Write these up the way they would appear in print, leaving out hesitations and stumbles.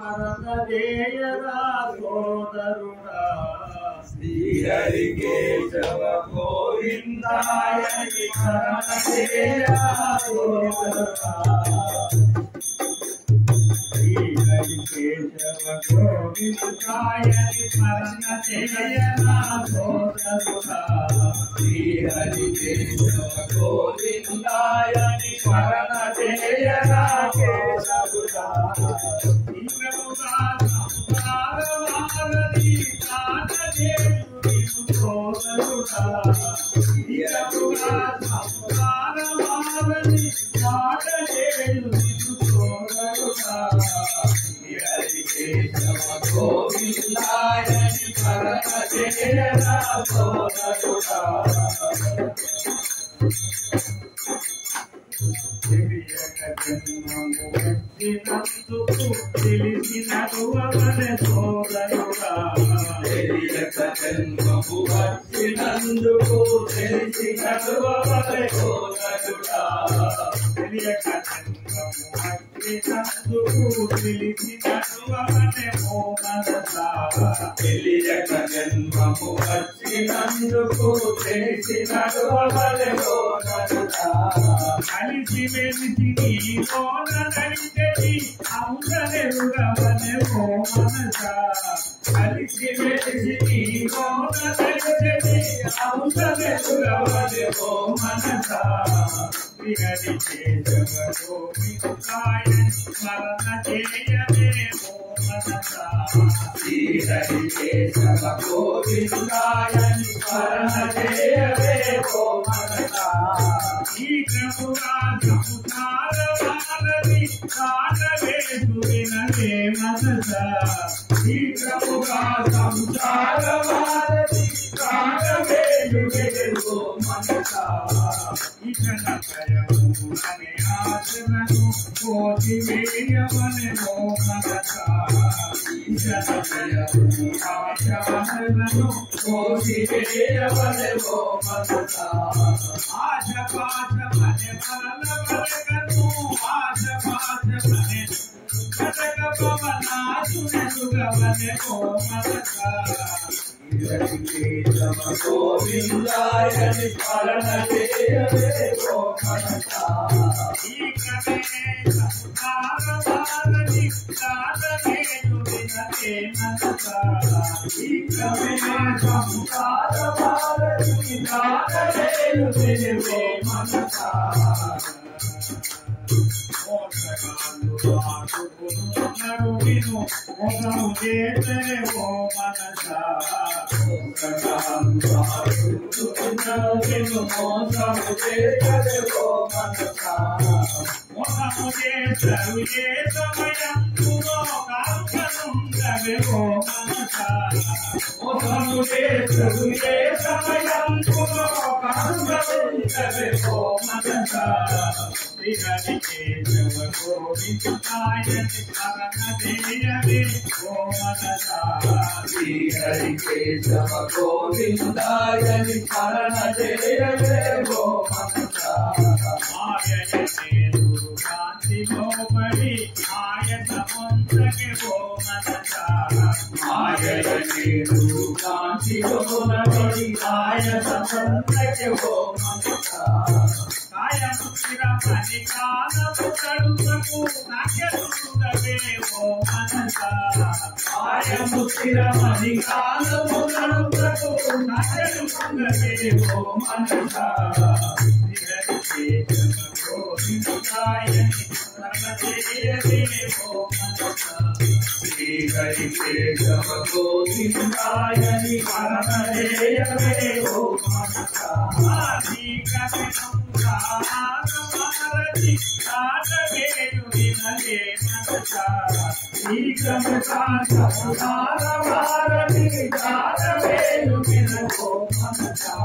స్మరణ చేయరా సోదరుడా శ్రీహరి కేశవ గోవిందాయ స్మరణ చేయరా సోదరుడా శ్రీహరి కేశవ గోవిందాయ స్మరణ చేయరా సోదరుడా శ్రీహరి కేశవ గోవిందాయ స్మరణ చేయరా కేశవుడా తీవ్రముగా సంసారవారధి కాటజేయుని సోదరుడా తీవ్రముగా సంసారవారధి కాటజేయుని సోదరుడా శ్రీహరి కేశవ గోవిందాయ స్మరణ చేయరా సోదరుడా తెలిసినకు అవన సోదరుడా తెలియక జన్మము వచ్చినందుకు తెలిసినకు అవన సోదరుడా తెలియక జన్మము తెలిసినకు అవన మోమనసా తెలియక జన్మము వచ్చినందుకు తెలిసినకు అవన సోదరుడా కలిసి వెలిసి నీ కోన నడిచెని అవసరెరుగవనె మోమనసా కలిసి వెలిసి నీ కోన నడిచెని అవసరెరుగవనె మోమనసా శ్రీహరి కేశవ గోవిందాయ స్మరణ చేయవే మోమనసా శ్రీహరి కేశవ గోవిందాయ స్మరణ చేయవే మోమనసా శీఘ్రముగా సంసారవారధి కాటవేయుని మనసా శీఘ్రముగా సంసారవారధి కాటవేయుని మనసా ఇతనకయముననే ఆశలను కోసివేయవనె మోమనసా ఆశలను కోసివేయవనె మోమనసా ఆశపాశమనె మరల పలకను ఆశపాశమనె కటక పవనాశునెరుగవనె మోమనసా శ్రీహరి కేశవ గోవిందాయ స్మరణ చేయవే మోమనసా శీఘ్రమే సంసారవారధి కాటవేయుని మనసా శీఘ్రమే సంసారవారధి కాటవేయుని మనసా మోసగాళ్ళు ఆటుకునున్నరు విను మోసము చేసె ఓ మనసా మోసము చేసె ఓ మనసా మోసము చేసరు ఏ సమయంలో కాంకనుండవే ఓ మనసా మోసము చేసెరు ఏ సమయంలో కాంకనుండవే ఓ మనసా శ్రీహరి కేశవ గోవిందాయ స్మరణ చేయవే ఓ మనసా శ్రీహరి కేశవ గోవిందాయ స్మరణ చేయవే ఓ మనసా ఆయనే కాంతిలో పడి ఆయనమంతకి ఓ మనసా ఆయనే కాంతిలోనబడి ఆయనమంతకి ఓ మనసా కాయము స్థిరమని కాలము కడుగకు నాకెరుగవే ఓ మనసా ఆయము స్థిరమని కాలము కడుగకు నాకెరుగవే ఓ మనసా శ్రీహరి కేశవ గోవిందాయ స్మరణ చేయవే ఓ మనసా శ్రీహరి కేశవ గోవిందాయ స్మరణ చేయవే ఓ మనసా శీఘ్రమే సంసారవారధి కాటవేయుని మనసా శీఘ్రమే సంసారవారధి కాటవేయుని మనసా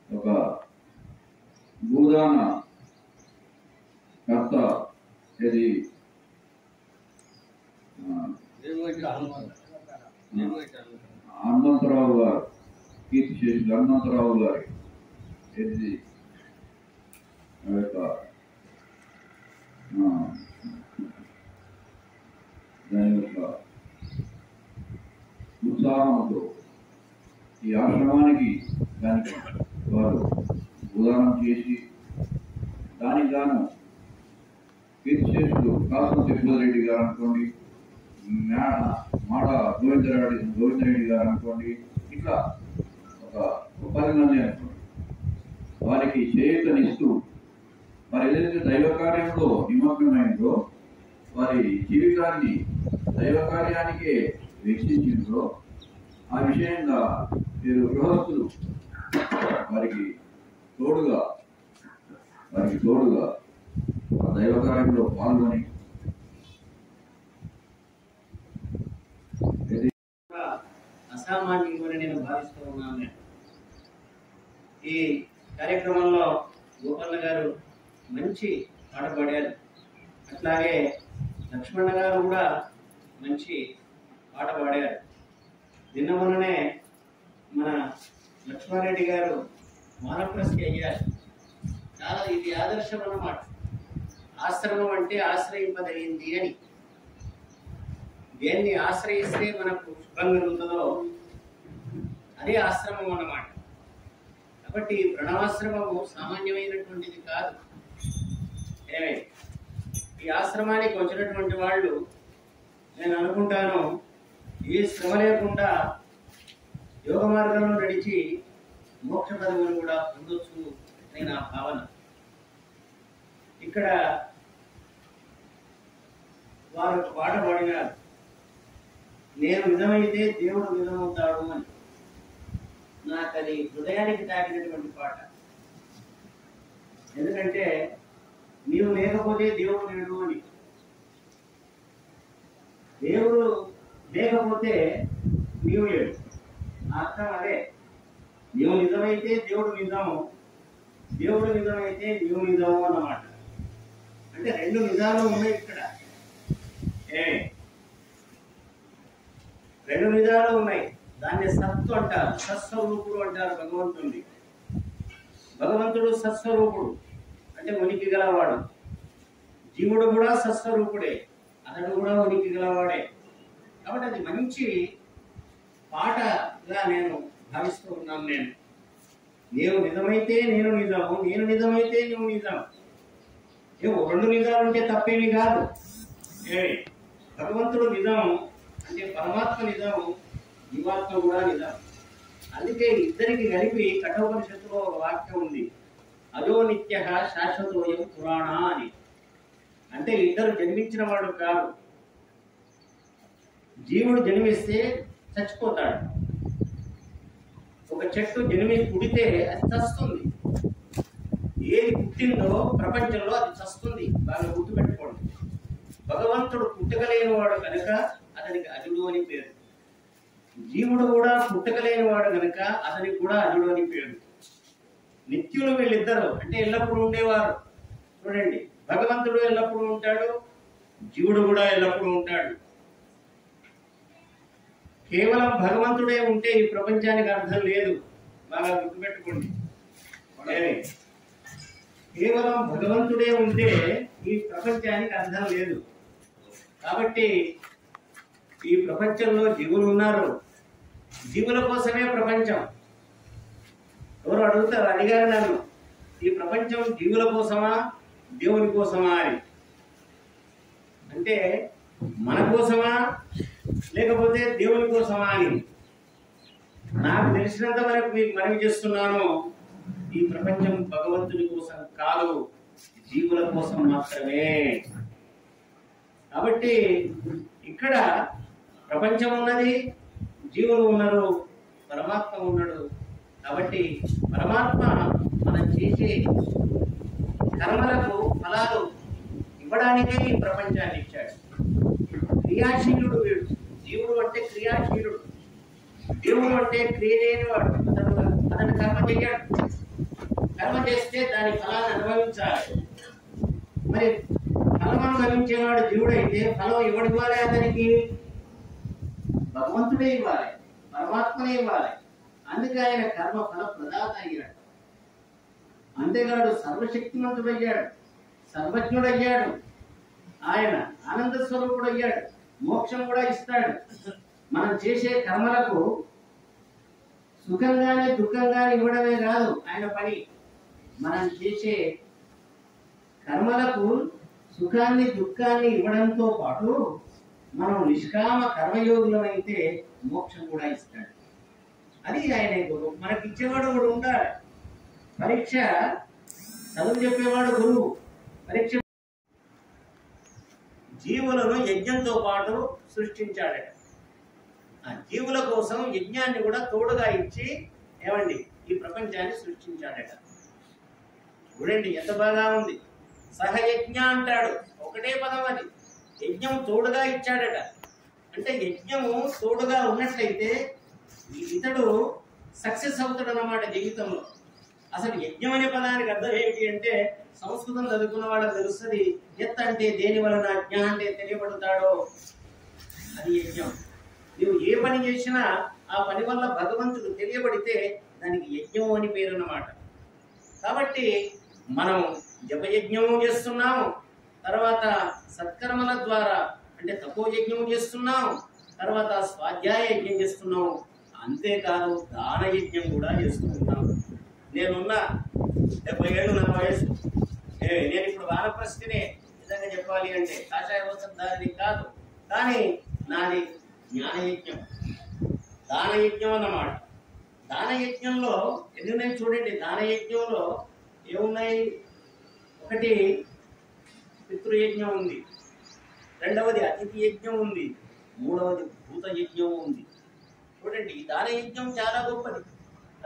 ఒక భూదాన కర్త ఇది హనుమంతరావు గారు, కీర్తి చేసి హనుమంతరావు గారి ఇది దాని యొక్క ఉత్సాహంతో ఈ ఆశ్రమానికి దానికి వారు ఉదాహరణ చేసి దానికి గాను కీర్తిశేషులు కాసం తిరుపతిరెడ్డి గారు అనుకోండి, మాట గోవిందరెడ్డి గారు అనుకోండి, ఇట్లా ఒక 10 మంది అనుకోండి, వారికి చేయూతనిస్తూ వారు ఏదైతే దైవ కార్యంలో నిమగ్నమైందో వారి జీవితాన్ని దైవ కార్యానికే వెచ్చించిందో ఆ విషయంగా మీరు గృహస్థులు వారికి తోడుగా దైవ కార్యంలో పాల్గొని అసామాన్యమని నేను భావిస్తూ ఉన్నాను. ఈ కార్యక్రమంలో గోపన్న గారు మంచి పాట పాడారు, అట్లాగే లక్ష్మణ గారు కూడా మంచి పాట పాడారు. నిన్న మొన్ననే మన లక్ష్మారెడ్డి గారు వానప్రస్థి అయ్యారు. చాలా ఇది ఆదర్శం అన్నమాట. ఆశ్రమం అంటే ఆశ్రయింపదగింది అని. దేన్ని ఆశ్రయిస్తే మనకు శుభం కలుగుతుందో అదే ఆశ్రమం అన్నమాట. కాబట్టి ప్రణవాశ్రమము సామాన్యమైనటువంటిది కాదు. ఈ ఆశ్రమానికి వచ్చినటువంటి వాళ్ళు నేను అనుకుంటాను ఈ శ్రమ లేకుండా యోగ మార్గంలో నడిచి మోక్ష పదవులు కూడా పొందొచ్చు అని నా భావన. ఇక్కడ వారు ఒక పాట పాడినారు, నేను నిజమైతే దేవుడు నిజమవుతాడు అని. నాకు అది హృదయానికి తాకినటువంటి పాట. ఎందుకంటే నీవు లేకపోతే దేవుడు లేడు అని. దేవుడు లేకపోతే నీవు లేడు, అర్థం అదే. నీవు నిజమైతే దేవుడు నిజము, దేవుడు నిజమైతే నీవు నిజము అన్నమాట. అంటే రెండు నిజాలు ఉన్నాయి ఇక్కడ. రెండు నిజాలు ఉన్నాయి. దాన్ని సత్తు అంటారు, సత్స్వరూపుడు అంటారు భగవంతుడిని. భగవంతుడు సత్స్వరూపుడు అంటే ఉనికి గలవాడు. జీవుడు కూడా సత్స్వరూపుడే, అతడు కూడా ఉనికి గలవాడే. కాబట్టి అది మంచి పాటగా నేను భావిస్తూ ఉన్నాను. నీవు నిజమైతే నేను నిజము, నేను నిజమైతే నువ్వు నిజం. ఏమో రెండు నిజాలు ఉంటే తప్పేమి కాదు. భగవంతుడు నిజము అంటే పరమాత్మ నిజము, జీవాత్మ కూడా నిజం. అందుకే ఇద్దరికి కలిపి కఠోపనిషత్తులో ఒక వాక్యం ఉంది, అజో నిత్య శాశ్వతోయం పురాణ అని. అంటే ఇద్దరు జన్మించిన వాడు కాదు. జీవుడు జన్మిస్తే చచ్చిపోతాడు. ఒక చెట్టు పుడితే అది చస్తుంది. ఏది పుట్టిందో ప్రపంచంలో అది చస్తుంది. బాగా గుర్తుపెట్టుకోండి. భగవంతుడు పుట్టకలేని వాడు కనుక అతనికి అజుడు అని పేరు. జీవుడు కూడా పుట్టకలేని వాడు కనుక అతనికి కూడా అజుడు అని పేరు. నిత్యులు వీళ్ళిద్దరు అంటే ఎల్లప్పుడూ ఉండేవారు. చూడండి, భగవంతుడు ఎల్లప్పుడూ ఉంటాడు, జీవుడు కూడా ఎల్లప్పుడూ ఉంటాడు. కేవలం భగవంతుడే ఉంటే ఈ ప్రపంచానికి అర్థం లేదు. బాగా గుర్తుపెట్టుకోండి. కేవలం భగవంతుడే ఉంటే ఈ ప్రపంచానికి అర్థం లేదు. కాబట్టి ఈ ప్రపంచంలో జీవులు ఉన్నారు. జీవుల కోసమే ప్రపంచం. ఎవరు అడిగారు నన్ను, ఈ ప్రపంచం జీవుల కోసమా దేవుని కోసమా అని. అంటే మన కోసమా లేకపోతే దేవుని కోసమా అని. నాకు తెలిసినంత వరకు మీకు మనవి చేస్తున్నాను, ఈ ప్రపంచం భగవంతుని కోసం కాదు, జీవుల కోసం మాత్రమే. కాబట్టి ఇక్కడ ప్రపంచం ఉన్నది, జీవులు ఉన్నారు, పరమాత్మ ఉన్నాడు. కాబట్టి పరమాత్మ మనం చేసే కర్మలకు ఫలాలు ఇవ్వడానికే ఈ ప్రపంచాన్ని ఇచ్చాడు. క్రియాశీలుడు వీడు. జీవుడు అంటే క్రియాశీలుడు, దేవుడు అంటే క్రియ లేనివాడు. అతను కర్మ చెయ్యాడు. కర్మ చేస్తే దాని ఫలాన్ని అనుభవించాలి. మరి ఫలం అనుభవించేవాడు జీవుడైతే ఫలం ఇవ్వాలి అతనికి. భగవంతుడే ఇవ్వాలి, పరమాత్మనే ఇవ్వాలి. అందుకే ఆయన కర్మ ఫల ప్రదాత అయ్యాడు. అంతేకాదు సర్వశక్తిమంతుడు అయ్యాడు, సర్వజ్ఞుడు అయ్యాడు. ఆయన ఆనంద స్వరూపుడు అయ్యాడు, మోక్షం కూడా ఇస్తాడు. మనం చేసే కర్మలకు సుఖంగానే దుఃఖంగానే ఇవ్వడమే కాదు ఆయన పని. మనం చేసే కర్మలకు సుఖాన్ని దుఃఖాన్ని ఇవ్వడంతో పాటు మనం నిష్కామ కర్మయోగులమైతే మోక్షం కూడా ఇస్తాడు. అది ఆయన గురువు. మనకి ఇచ్చేవాడు కూడా ఉండాలి. పరీక్ష చదువు చెప్పేవాడు గురువు. పరీక్ష జీవులను యజ్ఞంతో పాటు సృష్టించాడట. ఆ జీవుల కోసం యజ్ఞాన్ని కూడా తోడుగా ఇచ్చి ఏమండి ఈ ప్రపంచాన్ని సృష్టించాడట. చూడండి ఎంత బాగా ఉంది. సహయజ్ఞ అంటాడు, ఒకటే పదం అది. యజ్ఞం తోడుగా ఇచ్చాడట. అంటే యజ్ఞము తోడుగా ఉన్నట్లయితే ఇతడు సక్సెస్ అవుతాడు అన్నమాట జీవితంలో. అసలు యజ్ఞం అనే పదానికి అర్థం ఏమిటి అంటే, సంస్కృతం చదువుకున్న వాళ్ళకి తెలుస్తుంది. ఎత్ అంటే దేని వలన, జ్ఞ అంటే తెలియబడతాడో అది యజ్ఞం. నువ్వు ఏ పని చేసినా ఆ పని వల్ల భగవంతుడు తెలియబడితే దానికి యజ్ఞం అని పేరు అన్నమాట. కాబట్టి మనం జపయజ్ఞము చేస్తున్నాము, తర్వాత సత్కర్మల ద్వారా అంటే తపోయజ్ఞం చేస్తున్నాం, తర్వాత స్వాధ్యాయ యజ్ఞం చేస్తున్నాం, అంతేకాదు దాన యజ్ఞం కూడా చేస్తున్నాం. నేనున్న 70 ఏళ్ళు నా వయసు, నేను ఇప్పుడు వానప్రస్థినే. నిజంగా చెప్పాలి అంటే కాషాయ వస్త్రధారిని కాదు, కానీ నాది జ్ఞానయజ్ఞం, దానయజ్ఞం అన్నమాట. దానయజ్ఞంలో ఎన్నున్నాయి చూడండి. దానయజ్ఞంలో ఏమున్నాయి? ఒకటి పితృయజ్ఞం ఉంది, రెండవది అతిథి యజ్ఞం ఉంది, మూడవది భూత యజ్ఞం ఉంది. చూడండి, ఈ దానయజ్ఞం చాలా గొప్పది.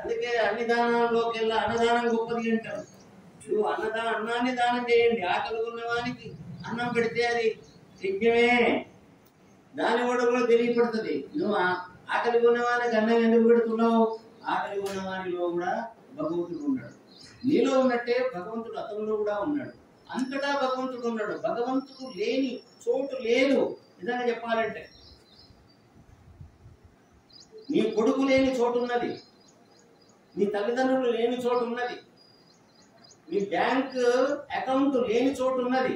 అందుకే అన్ని దానాల్లోకెల్లా అన్నదానం గొప్పది అంటారు. నువ్వు అన్నాన్ని దానం చేయండి, ఆకలి ఉన్న వానికి అన్నం పెడితే అది యజ్ఞమే. దాని ఒడుగులో తెలియపడుతుంది. నువ్వు ఆకలి ఉన్నవానికి అన్నం ఎందుకు పెడుతున్నావు? ఆకలి ఉన్నవానిలో కూడా భగవంతుడు ఉన్నాడు. నీలో ఉన్నట్టే భగవంతుడు అతనిలో కూడా ఉన్నాడు. అంతటా భగవంతుడు ఉన్నాడు. భగవంతుడు లేని చోటు లేదు. నిజంగా చెప్పాలంటే నీ కొడుకు లేని చోటు ఉన్నది, నీ తల్లిదండ్రులు లేని చోటు ఉన్నది, నీ బ్యాంక్ అకౌంట్ లేని చోటు ఉన్నది,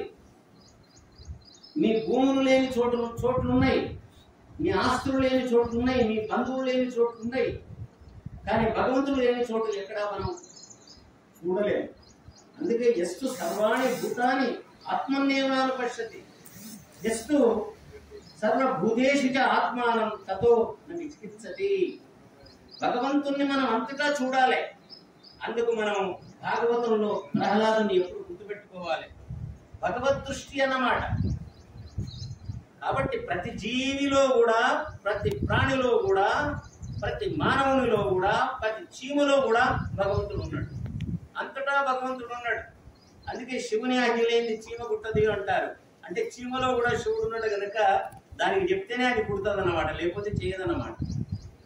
మీ భూములు లేని చోట్లున్నాయి, మీ ఆస్తులు లేని చోట్లున్నాయి, మీ బంధువులు లేని చోట్లున్నాయి. కానీ భగవంతుడు లేని చోటు ఎక్కడా మనం చూడలేము. అందుకే ఎస్తు సర్వాణి భూతాని ఆత్మన్యేవాను పశ్యతి, ఎస్తు సర్వభూతేషు చ ఆత్మానం తతో నిచికిత్సతి. భగవంతుణ్ణి మనం అంతటా చూడాలి. అందుకు మనం భాగవతంలో ప్రహ్లాదుని ఎప్పుడు గుర్తుపెట్టుకోవాలి. భగవద్ దృష్టి అన్నమాట. కాబట్టి ప్రతి జీవిలో కూడా, ప్రతి ప్రాణిలో కూడా, ప్రతి మానవునిలో కూడా, ప్రతి చీమలో కూడా భగవంతుడు ఉన్నాడు. అంతటా భగవంతుడు ఉన్నాడు. అందుకే శివుని ఆజ్ఞ లేని చీమ పుట్టది అంటారు. అంటే చీమలో కూడా శివుడు ఉన్నాడు కనుక దానికి చెప్తేనే అది పుడుతుంది అన్నమాట, లేకపోతే చేయదన్నమాట.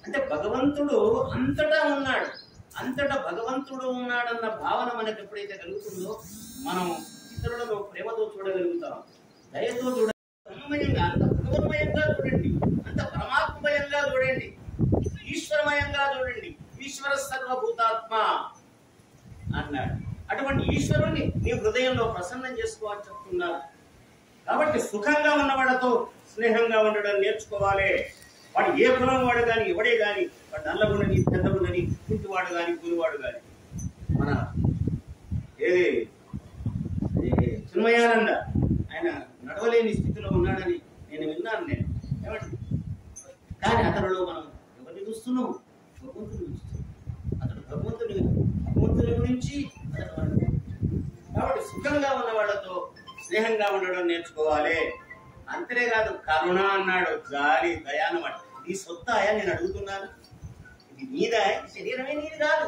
అంటే భగవంతుడు అంతటా ఉన్నాడు. అంతటా భగవంతుడు ఉన్నాడన్న భావన మనకు ఎప్పుడైతే కలుగుతుందో మనం ఇతరులను ప్రేమతో చూడగలుగుతాం, దయతో బ్రహ్మమయంగా, అంత భగవన్మయంగా చూడండి, అంత పరమాత్మమయంగా చూడండి, ఈశ్వరమయంగా చూడండి. ఈశ్వర సర్వభూతాత్మ అన్నాడు. అటువంటి ఈశ్వరుని నీ హృదయంలో ప్రసన్నం చేసుకోవాలని చెప్తున్నారు. కాబట్టి సుఖంగా ఉన్నవాడితో స్నేహంగా ఉండడం నేర్చుకోవాలి. వాడు ఏ కులం వాడు కానీ, ఎవడే కానీ, వాడు నల్లగుండని, పెద్దగుండని, కుంటివాడు కానీ, కూలివాడు కానీ. మన చిన్మయానంద ఆయన నడవలేని స్థితిలో ఉన్నాడని నేను విన్నాను. నేను ఏమంటే కానీ అతనిలో మనం ఎవరిని చూస్తున్నాం? భగవంతుని చూస్తున్నాం. అతడు భగవంతుని గురించి కాబట్టి సుఖంగా ఉన్న వాళ్ళతో స్నేహంగా ఉండడం నేర్చుకోవాలి. అంతేకాదు కరుణ అన్నాడు, జాలి, దయ అన్నమాట. నీ సొత్తాయా నేను అడుగుతున్నాను? ఇది నీదా? శరీరమే నీది కాదు,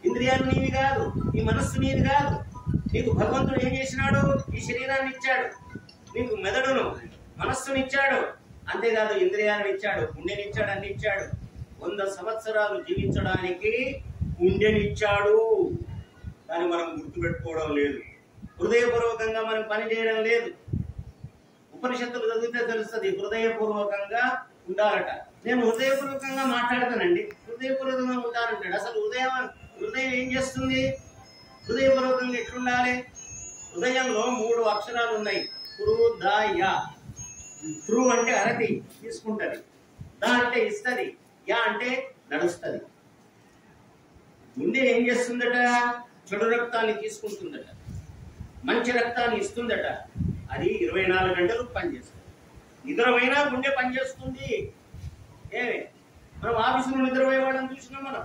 ఇంద్రియాలు నీవి కాదు, ఈ మనస్సు నీది కాదు. నీకు భగవంతుడు ఏం చేసినాడు? ఈ శరీరాన్ని ఇచ్చాడు, నీకు మెదడును, మనస్సుని ఇచ్చాడు, అంతేకాదు ఇంద్రియాలను ఇచ్చాడు, గుండెనిచ్చాడు, అన్ని ఇచ్చాడు. 100 సంవత్సరాలు జీవించడానికి గుండెనిచ్చాడు. కానీ మనం గుర్తుపెట్టుకోవడం లేదు, హృదయపూర్వకంగా మనం పని చేయడం లేదు. ఉపనిషత్తులు చదివితే తెలుస్తుంది హృదయపూర్వకంగా ఉండాలట. నేను హృదయపూర్వకంగా మాట్లాడతానండి, హృదయపూర్వకంగా ఉంటానంటాడు. అసలు హృదయం ఏం చేస్తుంది? హృదయపూర్వకంగా ఎట్లుండాలి? హృదయంలో 3 అక్షరాలు ఉన్నాయి, త్రు, ద, యా. త్రు అంటే అరటి తీసుకుంటది, ద అంటే ఇస్తుంది, యా అంటే నడుస్తుంది. గుండె ఏం చేస్తుందట? చెడు రక్తాన్ని తీసుకుంటుందట, మంచి రక్తాన్ని ఇస్తుందట. అది 24 గంటలు పనిచేస్తుంది. నిద్రపోయినా గుండె పనిచేస్తుంది. ఏమి మనం ఆఫీసులో నిద్రపోయే వాళ్ళని చూసినాం మనం,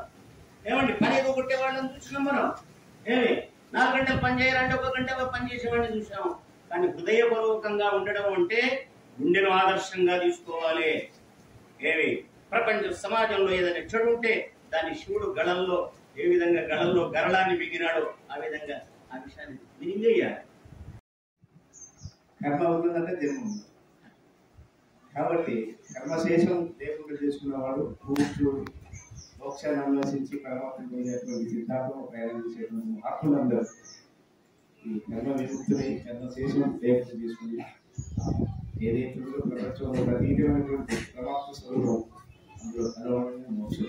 ఏమండి పని కొట్టే వాళ్ళని చూసినాం మనం. ఏమి 4 గంటలు పని చేయాలంటే 1 గంట పని చేసేవాడిని చూసాము. కానీ హృదయపూర్వకంగా ఉండడం అంటే గుండెను ఆదర్శంగా తీసుకోవాలి. ఏమి ప్రపంచ సమాజంలో ఏదైనా చెడు ఉంటే దాన్ని శివుడు గళంలో ఏ విధంగా గళంలో గరళాన్ని బిగినాడో ఆ విధంగా ఆ విషయాన్ని మింగేయాలి. కర్మ ఉన్నదంటే జన్మ ఉంది. కాబట్టి కర్మశేషం లేకుండా చేసుకున్నవాడు పూర్తుడు మోక్షాన్ని అన్వేషించి పరమాత్మ పోయేటువంటి సిద్ధాంతం ప్రయాణం చేసేటువంటి ఆత్మలందరూ ఈ కర్మ విముక్తులై కర్మశేషం లేకుండా చేసుకుని ఏదైతే ప్రపంచంలో ప్రతీకమైనటువంటి పరమాత్మ స్వరూపం అందులో కలవడం మోక్షం.